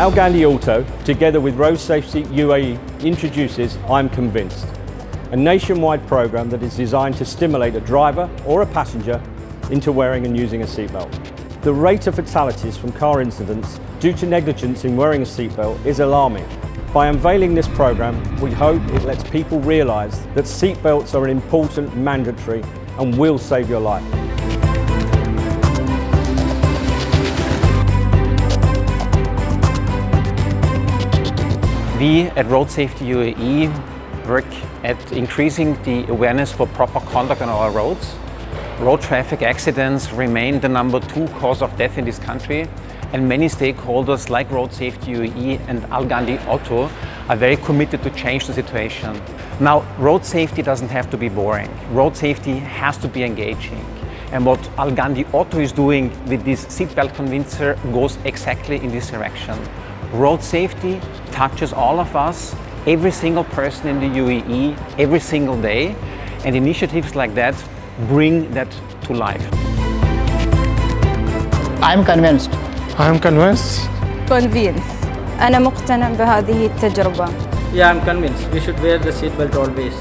Ghandi Auto, together with Road Safety UAE, introduces I'm Convinced, a nationwide program that is designed to stimulate a driver or a passenger into wearing and using a seatbelt. The rate of fatalities from car incidents due to negligence in wearing a seatbelt is alarming. By unveiling this program, we hope it lets people realise that seatbelts are an important mandatory and will save your life. We at Road Safety UAE work at increasing the awareness for proper conduct on our roads. Road traffic accidents remain the #2 cause of death in this country, and many stakeholders like Road Safety UAE and Ghandi Auto are very committed to change the situation. Now, road safety doesn't have to be boring. Road safety has to be engaging. And what Ghandi Auto is doing with this Seatbelt Convincer goes exactly in this direction. Road safety touches all of us, every single person in the UAE, every single day, and initiatives like that bring that to life. I'm convinced. I'm convinced. Convinced. أنا مقتنع بهذه التجربة. Yeah, I'm convinced. We should wear the seatbelt always.